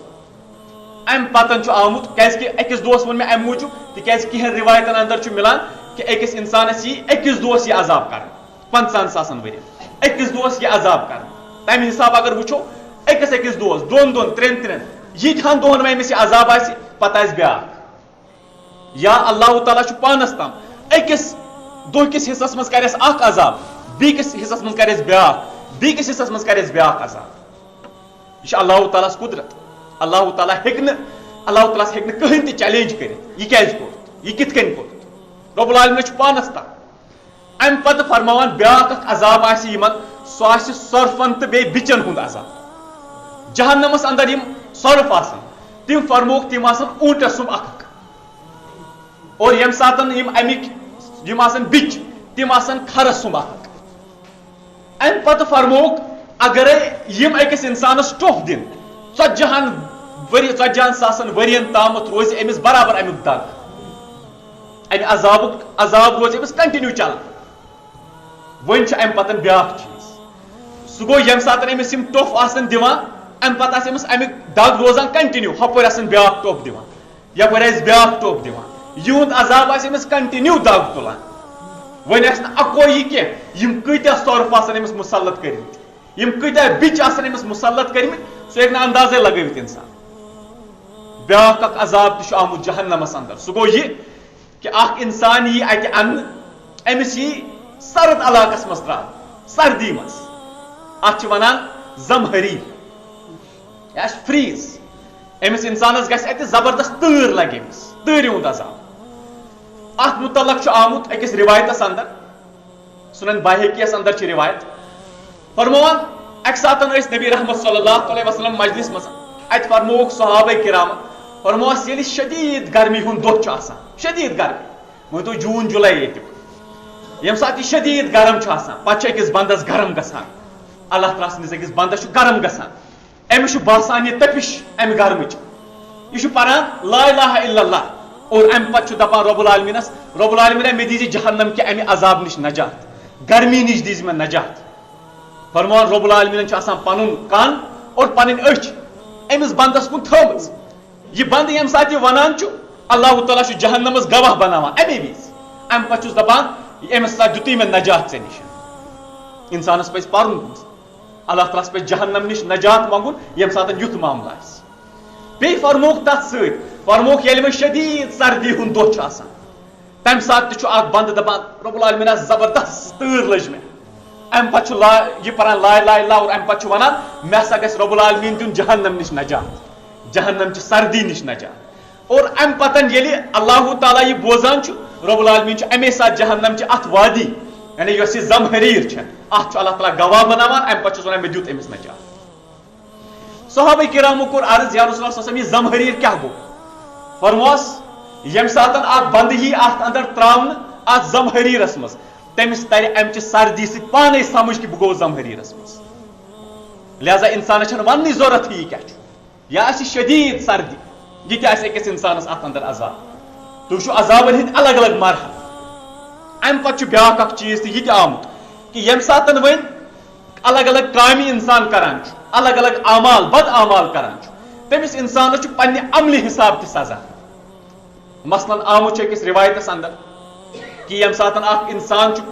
امہِ پتن چھُ آمُت کیازکہِ أکِس دۄہس ووٚن مےٚ امہِ موٗجوٗب تِکیازِ کینٛہن رِوایتن اندر چھُ مِلان کہِ أکِس انسانس یی أکِس دۄہس یہِ عذاب کرنہٕ 50,000 ؤرین أکِس دۄہس یہِ عذاب کرنہٕ تمہِ حساب اگر وٕچھو أکِس دۄہس دۄن ترٛٮ۪ن ییٖتہن دۄہن وۄنۍ أمِس یہِ عذاب آسہِ پتہٕ آسہِ بیاکھ یا اللہ تعالیٰ چھُ پانس تام أکِس دۄہکِس حصس منٛز کرٮ۪س اکھ عذاب بیٚکِس حصس منٛز کرٮ۪س بیاکھ بیٚکِس حصس منٛز کرٮ۪س بیاکھ عذاب یہِ چھُ اللہ تعالیٰ ہس قُدرت اللہ تعالیٰ ہیٚکہِ نہٕ کٕہٕنۍ تہِ چیلینج کٔرِتھ یہِ کیازِ کوٚرُتھ یہِ کِتھ کٔنۍ کوٚرُتھ رۄب العالمیٖنس چھُ پانس تام امہِ پتہٕ فرماوان بیاکھ اکھ عذاب آسہِ یِمن سُہ آسہِ سۄرفن تہٕ بیٚیہِ بِچن ہُنٛد عذاب جہنمس اندر یِم سۄرف آسن تِم فرموکھ تِم آسن اوٗنٹس سُمب اکھ اور ییٚمہِ ساتہٕ یِم امِکۍ یِم آسن بِچ تِم آسن کھرس سُمب اکھ امہِ پتہٕ فرموکھ اگرے یِم أکِس انسانس ٹوٚپھ دِن 40,000 ؤرین تامتھ روزِ أمِس برابر امیُک دگ امہِ عذاب روزِ أمِس کنٹِنیو چلان وۄنۍ چھُ امہِ پتہٕ بیاکھ چیٖز سُہ گوٚو ییٚمہِ ساتہٕ أمِس یِم ٹوٚپھ آسن دِوان امہِ پتہٕ آسہِ أمِس امیُک دگ روزان کنٹِنیو ہپٲرۍ آسن بیاکھ ٹوٚپھ دِوان یپٲرۍ آسہِ بیاکھ ٹوٚپھ دِوان یِہُنٛد عذاب آسہِ أمِس کنٹِنیو دگ تُلان وۄنۍ آسہِ نہٕ اکوے یہِ کینٛہہ یِم کۭتیاہ سۄرف آسن أمِس مُسلط کٔرمٕتۍ یِم کۭتیاہ بِچ آسن أمِس مُسلط کٔرمٕتۍ سُہ ہیٚکہِ نہٕ اندازے لگٲوِتھ انسان بیاکھ اکھ عذاب تہِ چھُ آمُت جہنمس اندر سُہ گوٚو یہِ کہِ اکھ انسان یی اتہِ اننہٕ أمِس یی سرد علاقس منٛز تراونہٕ سردی منٛز اتھ چھِ ونان زمہریٖر یہِ آسہِ فریٖز أمِس انسانس گژھِ اتہِ زبردست تۭر لگہِ أمِس تۭرِ ہُنٛد عذاب اتھ مُتعلق چھُ آمُت أکِس رِوایتس اندر سُنن بایہقیَس اندر چھِ رِوایت فرماوان اکہِ ساتہٕ ٲسۍ نبی رحمت صلی اللہ علیہ وسلم مجلس منٛز اتہِ فرمووُکھ صحابہ کرامن فرمووس ییٚلہِ شدیٖد گرمی ہُنٛد دۄہ چھُ آسان شدیٖد گرمی مٲنتو جوٗن جُلاے ییٚتیُک ییٚمہِ ساتہٕ یہِ شدیٖد گرم چھُ آسان پتہٕ چھُ أکِس بنٛدس گرم گژھان اللہ تعالیٰ سٕنٛدِس أکِس بنٛدس چھُ گرم گژھان أمِس چھُ باسان یہِ تٔپِش امہِ گرمٕچ یہِ چھُ پران لا الہ الا اللہ اور امہِ پتہٕ چھُ دپان رۄب العالمیٖنس رۄب العالمیٖنا مےٚ دیٖزِ جہنم کہِ امہِ عذاب نِش نجات گرمی نِش دیٖزِ مےٚ نجات فرمان رۄب العالمیٖنن چھُ آسان پنُن کن اور پنٕنۍ أچھ أمِس بنٛدس کُن تھٲومٕژ یہِ بنٛدٕ ییٚمہِ ساتہٕ یہِ ونان چھُ اللہ تعالیٰ چھُ جہنمس گواہ بناوان امی وِزِ امہِ پتہٕ چھُس دپان أمِس ہسا دِتُے مےٚ نجات ژےٚ نِش انسانس پزِ پرُن اللہ تعالیٰ ہس پزِ جہنم نِش نجات منٛگُن ییٚمہِ ساتہٕ یُتھ معاملہٕ آسہِ بیٚیہِ فرمووُکھ تتھ سۭتۍ فرمووُکھ ییٚلہِ وۄنۍ شدیٖد سردی ہُنٛد دۄہ چھُ آسان تمہِ ساتہٕ تہِ چھُ اکھ بنٛدٕ دپان رۄب العالمیٖنا زبردست تۭر لٔج مےٚ امہِ پتہٕ چھُ یہِ پران لا اِلہ الا اور امہِ پتہٕ چھُ ونان مےٚ ہسا گژھِ رۄب العالمیٖن دیُن جہنم نِش نجات جہنم چہِ سردی نِش نجات اور امہِ پتن ییٚلہِ اللہ تعالیٰ یہِ بوزان چھُ رۄب العالمیٖن چھُ امی ساتہٕ جہنم چہِ اتھ وادی یعنی یۄس یہِ زمہریٖر چھےٚ اتھ چھُ اللہ تعالیٰ گواہ بناوان امہِ پتہٕ چھُس ونان مےٚ دیُت أمِس نجات صحابہ کرامو کوٚر عرض یا رسول اللہ صلی اللہ علیہ وسلم یہِ زمہریٖر کیٛاہ گوٚو فرموس ییٚمہِ ساتہٕ اکھ بنٛدٕ یی اتھ اندر تراونہٕ اتھ زمہریٖرس منٛز تٔمِس ترِ امہِ چہِ سردی سۭتۍ پانے سمجھ کہِ بہٕ گوٚوُس زمہریٖرس منٛز لہذا انسانس چھنہٕ وننٕچ ضروٗرت یہِ کیٛاہ چھُ یہِ آسہِ شدیٖد سردی یہ تہ آسہِ أکِس اِنسانس اتھ اندر عذاب تُہۍ وٕچھِو عذابن ہٕنٛدۍ الگ الگ مرحل امہِ پتہٕ چھُ بیٛاکھ اکھ چیٖز تہِ یہِ تہِ آمُت کہِ ییٚمہِ ساتہٕ وۄنۍ الگ الگ کامہِ اِنسان کران چھُ الگ الگ اعمال بد اعمال کران چھُ تٔمِس اِنسانس چھُ پننہِ عملہِ حساب تہِ سزا مثلاً آمُت چھُ أکِس رِوایتس اندر کہ ییٚمہِ ساتہٕ اکھ اِنسان چھُ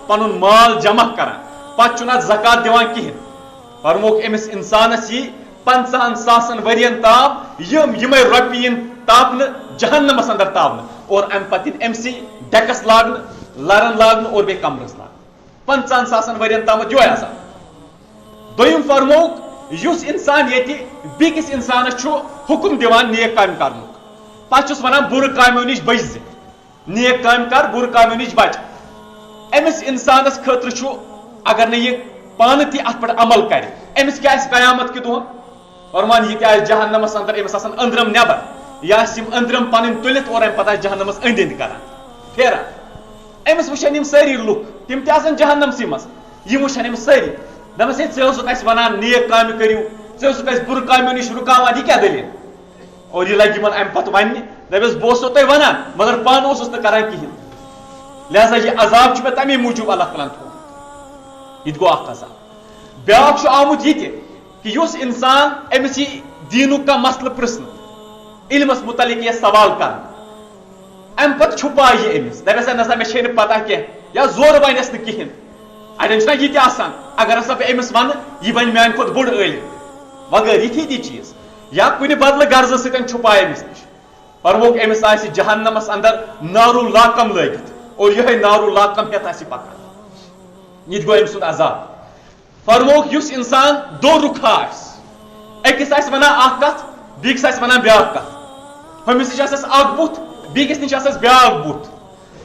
پنُن مال جمع کران پتہٕ چھُنہٕ اتھ زکات دِوان کِہینۍ فرمووُکھ أمِس اِنسانس یی 50,000 ؤرین تام یِمے رۄپیہِ یِن تاپنہٕ جہنمس اندر تاونہٕ اور امہِ پتہٕ یِن أمسٕے ڈیکس لاگنہٕ لرن لاگنہٕ اور بیٚیہِ کمرس لاگنہٕ 50,000 ؤرین تامتھ یِہوے عذاب دوٚیِم فرمووُکھ یُس اِنسان ییٚتہِ بیٚکِس اِنسانس چھُ حُکُم دِوان نیک کامہِ کرنُک پتہٕ چھُس ونان بُرٕ کامیو نِش بٔچ زِ نیک کامہِ کر بُرٕ کامیو نِش بچ أمِس اِنسانس خٲطرٕ چھُ اگر نہٕ یہِ پانہٕ تہِ اتھ پٮ۪ٹھ عمل کرِ أمِس کیٛاہ آسہِ قیامت کہِ دۄہ فرمان یہِ تہِ آسہِ جہنمس اندر أمِس آسان أنٛدرم نٮ۪بر یہِ آسہِ یِم أنٛدرم پنٕنۍ تُلِتھ اور امہِ پتہٕ آسہِ جہنمس أنٛدۍ أنٛدۍ کران پھیران أمِس وٕچھن یِم سٲری لُکھ تِم تہِ آسان جہنمسٕے منٛز یِم وٕچھن أمِس سٲری دپس ہے ژےٚ اوسُکھ اسہِ ونان نیک کامہِ کٔرِو ژےٚ اوسُکھ اسہِ بُرٕ کامیو نِش رُکاوان یہِ کیٛاہ دٔلیٖل اور یہِ لگہِ یِمن امہِ پتہٕ وننہِ دپس بہٕ اوسو تۄہہِ ونان مگر پانہٕ اوسُس نہٕ کران کِہینۍ لہذا یہِ عذاب چھُ مےٚ تمے موٗجوٗب اللہ تعالیٰ ہن تھوٚومُت یہِ تہِ گوٚو اکھ عذاب بیٛاکھ چھُ آمُت یہِ تہِ کہِ یُس اِنسان أمِس یی دیٖنُک کانٛہہ مسلہٕ پرژھنہٕ علمس متعلق یہِ سوال کرنہٕ امہِ پتہٕ چھُپایہِ یہِ أمِس دپیس نسا مےٚ چھے نہٕ پتہ کینٛہہ یا زورٕ ونیس نہٕ کِہینۍ اڑٮ۪ن چھُنہ یہِ تہِ آسان اگر ہسا بہٕ أمِس ونہٕ یہِ بنہِ میانہِ کھۄتہٕ بوٚڑ عٲلِم وغٲر یِتھی تہِ چیٖز یا کُنہِ بدلہٕ غرضہٕ سۭتۍ چھُپایہِ أمِس نِش فرمووُکھ أمِس آسہِ جہنمس اندر نارو لاکم لٲگِتھ اور یِہوے نارو لاکم ہٮ۪تھ آسہِ پکان یہِ تہِ گوٚو أمۍ سُنٛد عذاب فرمووُکھ یُس اِنسان دو رُکھا آسہِ أکِس آسہِ ونان اکھ کتھ بیٚکِس آسہِ ونان بیٛاکھ کتھ ہُمِس نِش آسٮ۪س اکھ بُتھ بیٚکِس نِش آسٮ۪س بیٛاکھ بُتھ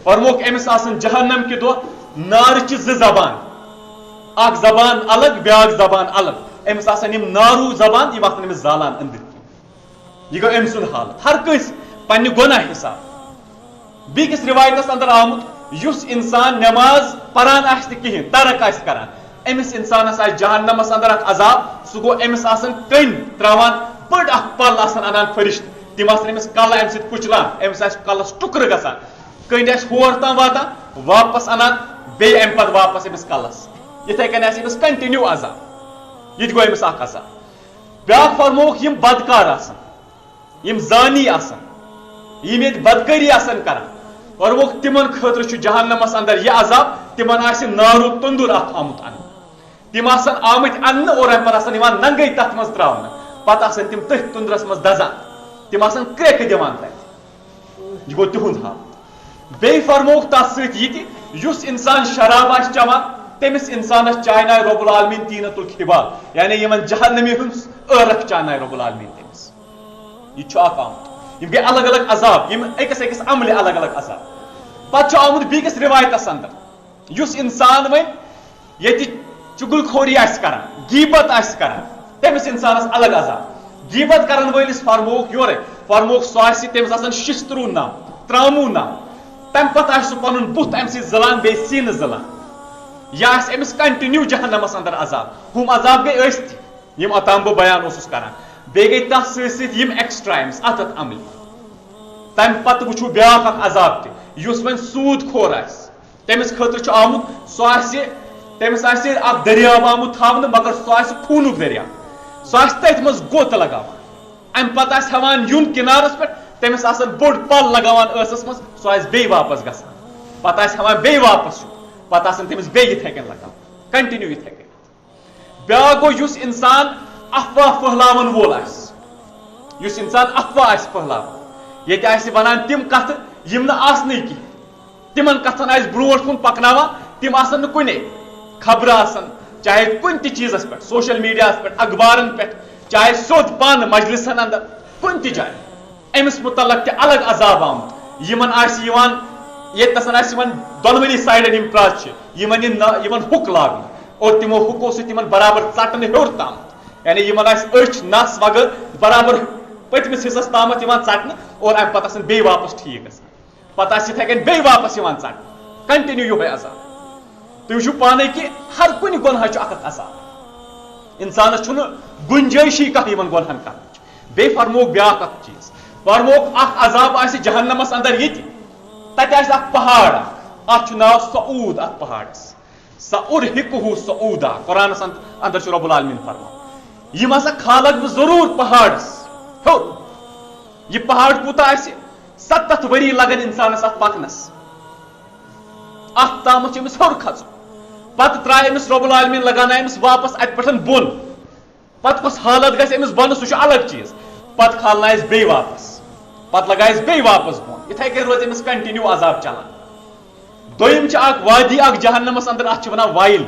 فرمووُکھ أمِس آسن جہنم کہِ دۄہ نارٕچہِ 2 زبان اکھ زبان الگ بیٛاکھ زبان الگ أمِس آسن یِم نارو زبان یِم آسن أمِس زالان أنٛدٕرۍ کِنۍ یہِ گوٚو أمۍ سُنٛد حالت ہر کٲنٛسہِ پننہِ گۄناہ حساب بیٚکِس رِوایتس اندر آمُت یُس اِنسان نٮ۪ماز پران آسہِ نہٕ کِہینۍ ترک آسہِ کران أمِس اِنسانس آسہِ جہنمس اندر اکھ عذاب سُہ گوٚو أمِس آسان کٔنۍ تراوان بٔڑ اکھ پل آسان انان فرشتہٕ تِم آسن أمِس کلہٕ امہِ سۭتۍ کُچلان أمِس آسہِ کلس ٹُکرٕ گژھان کٔنۍ آسہِ ہور تام واتان واپس انان بیٚیہِ امہِ پتہٕ واپس أمِس کلس یِتھے کٔنۍ آسہِ أمِس کنٹِنیو عذاب یہِ تہِ گوٚو أمِس اکھ عذاب بیٛاکھ فرمووُکھ یِم بدکار آسان یِم زانی آسان یِم ییٚتہِ بدکٲری آسان کران فرمووُکھ تِمن خٲطرٕ چھُ جہنمس اندر یہِ عذاب تِمن آسہِ نارو توٚنٛدُر اکھ آمُت اننہٕ تِم آسان آمٕتۍ اننہٕ اور امہِ پتہٕ آسان یِوان ننگے تتھ منٛز تراونہٕ پتہٕ آسان تِم تٔتھۍ توٚنٛدرس منٛز دزان تِم آسان کرٛیکہٕ دِوان تتہِ یہِ گوٚو تِہُنٛد حال بیٚیہِ فرمووُکھ تتھ سۭتۍ یہِ تہِ یُس اِنسان شراب آسہِ چٮ۪وان تٔمِس اِنسانس چایناے رۄب العالمیٖن تیٖنت الخِبال یعنی یِمن جہنمی ہُنٛد ٲرکھ چایناے رۄب العالمیٖن تٔمِس یہِ تہِ چھُ اکھ آمُت یِم گٔے الگ الگ عذاب یِم أکِس عملہِ الگ الگ عذاب پتہٕ چھُ آمُت بیٚکِس رِوایتس اندر یُس اِنسان وۄنۍ ییٚتہِ چُگل خوری آسہِ کران غیبت آسہِ کران تٔمِس اِنسانس الگ عذاب غیبت کرن وٲلِس فرمووُکھ یورے فرمووُکھ سُہ آسہِ تٔمِس آسان شِستروٗ نم تراموٗ نم تمہِ پتہٕ آسہِ سُہ پنُن بُتھ امہِ سۭتۍ زٕلان بیٚیہِ سیٖنہٕ زٕلان یہِ آسہِ أمِس کنٹِنیو جہنمس اندر عذاب ہُم عذاب گٔے أسۍ تہِ یِم اوٚتام بہٕ بیان اوسُس کران بیٚیہِ گٔے تتھ سۭتۍ سۭتۍ یِم ایکسٹرا أمِس اتھ عملہِ تمہِ پتہٕ وٕچھو بیٛاکھ اکھ عذاب تہِ یُس وۄنۍ سوٗد کھور آسہِ تٔمِس خٲطرٕ چھُ آمُت سُہ آسہِ تٔمِس آسہِ اکھ دٔریاب آمُت تھاونہٕ مگر سُہ آسہِ خوٗنُک دٔریاب سُہ آسہِ تٔتھۍ منٛز گوٚت لگاوان امہِ پتہٕ آسہِ ہٮ۪وان یُن کِنارس پٮ۪ٹھ تٔمِس آسان بوٚڑ پل لگاوان ٲسس منٛز سُہ آسہِ بیٚیہِ واپس گژھان پتہٕ آسہِ ہٮ۪وان بیٚیہِ واپس یُن پتہٕ آسان تٔمِس بیٚیہِ یِتھے کٔنۍ لگاوان کنٹِنیو یِتھے کٔنۍ بیٛاکھ گوٚو یُس اِنسان افواہ پھٔہلاون وول آسہِ یُس اِنسان افواہ آسہِ پھٔہلاوان ییٚتہِ آسہِ ونان تِم کتھٕ یِم نہٕ آسنٕے کینٛہہ تِمن کتھن آسہِ برونٛٹھ کُن پکناوان تِم آسن نہٕ کُنے خبرٕ آسن چاہے کُنہِ تہِ چیٖزس پٮ۪ٹھ سوشل میٖڈیاہس پٮ۪ٹھ اخبارن پٮ۪ٹھ چاہے سیوٚد پانہٕ مجلسن اندر کُنہِ تہِ جایہِ أمِس مُتعلق تہِ الگ عذاب آمُت یِمن آسہِ یِوان ییٚتہِ آسہِ یِمن دۄنوٕنی سایڈن یِم پرٛاژٕ چھِ یِمن ہُک لاگنہٕ اور تِمو ہُکو سۭتۍ تِمن برابر ژٹنہٕ ہیوٚر تام یعنی یِمن آسہِ أچھ نس وغٲر برابر پٔتمِس حصس تامتھ یِوان ژٹنہٕ اور امہِ پتہٕ آسن بیٚیہِ واپس ٹھیٖک گژھان پتہٕ آسہِ یِتھے کٔنۍ بیٚیہِ واپس یِوان ژٹنہٕ کنٹِنیو یِہوے عذاب تُہۍ وٕچھِو پانے کہِ ہر کُنہِ گۄنہہ چھُ اکھ عذاب اِنسانس چھُنہٕ گُنجٲیشی کانٛہہ یِمن گۄنہن کرنٕچ بیٚیہِ فرمووُکھ بیٛاکھ اکھ چیٖز فرموک اخ عذاب آسہِ جہنمس اندر یہ تتہِ آسہِ اکھ پہاڑ اتھ چھُ ناو سعود اتھ پہاڑس سأرهقه سعودا قرآنس اندر چھُ رب العالمین فرمان یم ہسا کھالک بہٕ ضروٗر پہاڑس ہیوٚر یہ پہاڑ کوٗتاہ آسہِ 70 ؤری لگن انسانس اتھ پکنس اتھ تامتھ چھُ أمِس ہیوٚر کھژُن پتہٕ ترٛایہِ أمِس رب العالمین لگانایہِ أمِس واپس اتہِ پٮ۪ٹھ بۄن پتہٕ کۄس حالت گژھِ أمِس بۄنہٕ سُہ چھُ الگ چیٖز پتہٕ کھالنایس بیٚیہِ واپس پتہٕ لگایس بیٚیہِ واپس بۄن یِتھے کٔنۍ روزِ أمِس کنٹِنیو عذاب چلان دوٚیِم چھِ اکھ وادی اکھ جہنمس اندر اتھ چھِ ونان وایل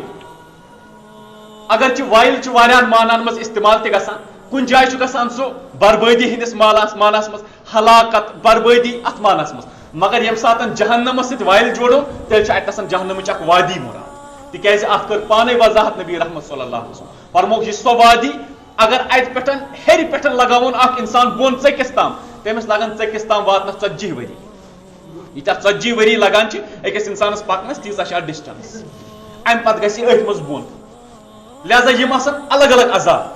اگرچہِ وایل چھُ واریاہن معناہن منٛز استعمال تہِ گژھان کُنہِ جایہِ چھُ گژھان سُہ بربٲدی ہٕنٛدِس معناہس منٛز ہلاکت بربٲدی اتھ معناہس منٛز مگر ییٚمہِ ساتہٕ جہنمس سۭتۍ وایل جوڑو تیٚلہِ چھُ اتہِ آسان جہنمٕچ اکھ وادی مراد تِکیازِ اتھ کٔر پانے وضاحت نبی رحمت صلی اللہ علیہ وسلم فرموک یہِ سۄ وادی اگر اتہِ پٮ۪ٹھ ہیٚرِ پٮ۪ٹھ لگاوُن اکھ انسان بۄن ژٔکِس تام تٔمِس لگن ژٔکِس تام واتنس 40 ؤری ییٖتیاہ 40 ؤری لگان چھِ أکِس انسانس پکنس تیٖژاہ چھِ اتھ ڈسٹنس امہِ پتہٕ گژھِ یہِ أتھۍ منٛز بۄن لہذا یم آسن الگ الگ عذاب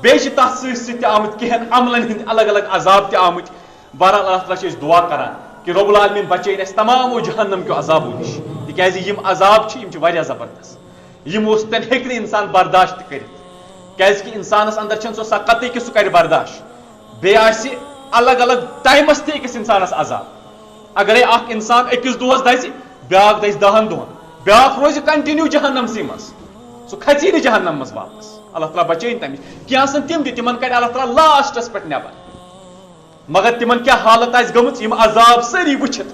بیٚیہِ چھِ تتھ سۭتۍ سۭتۍ تہِ آمٕتۍ کینٛہن عملن ہٕنٛدۍ الگ الگ عذاب تہِ آمٕتۍ بہرحال اللہ تعالیٰ چھِ أسۍ دعا کران کہ رب العالمین بچٲیِن اسہِ تمامو جہنم کیو عذابو نِش تِکیازِ یم عذاب چھِ یم چھِ واریاہ زبردست یمو سۭتۍ ہیٚکہِ نہٕ انسان برداشت تہِ کٔرِتھ کیازِ انسانس اندر چھنہٕ سۄ قطعی کہِ سُہ کرِ برداشت بیٚیہِ آسہِ الگ الگ ٹایمس تہِ أکِس انسانس عذاب اگرے اکھ انسان أکِس دۄہس دزِ بیاکھ دزِ 10 دۄہن بیاکھ روزِ کنٹِنیو جہنمسٕے منٛز سُہ کھژی نہٕ جہنم منٛز واپس اللہ تعالیٰ بچٲیِن تمہِ نِش کینٛہہ آسن تِم تہِ تِمن کڑِ اللہ تعالیٰ لاسٹس پٮ۪ٹھ نٮ۪بر مگر تِمن کیٛاہ حالت آسہِ گٔمٕژ یِم عذاب سٲری وٕچھِتھ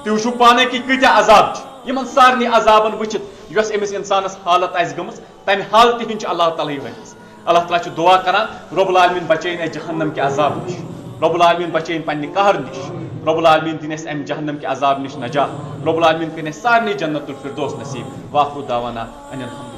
تُہۍ وٕچھِو پانے کہِ کۭتیاہ عذاب چھِ یِمن سارنٕے عذابن وٕچھِتھ یۄس أمِس انسانس حالت آسہِ گٔمٕژ تمہِ حالتہِ ہٕنٛدۍ چھُ اللہ تعالیٰ حٲفظ اللہ تعالیٰ چھُ دعا کران رب العالمین بچٲیِن اسہِ جہنم کہِ عذاب نِش رب العالمین بچٲیِن پننہِ قہر نِش رب العالمین دِنۍ اسہِ امہِ جہنم کہِ عذاب نِش نجات رب العالمین کٔرِنۍ اسہِ سارنٕے جنت الفردوس نصیٖب واخر دعوانا ان الحمد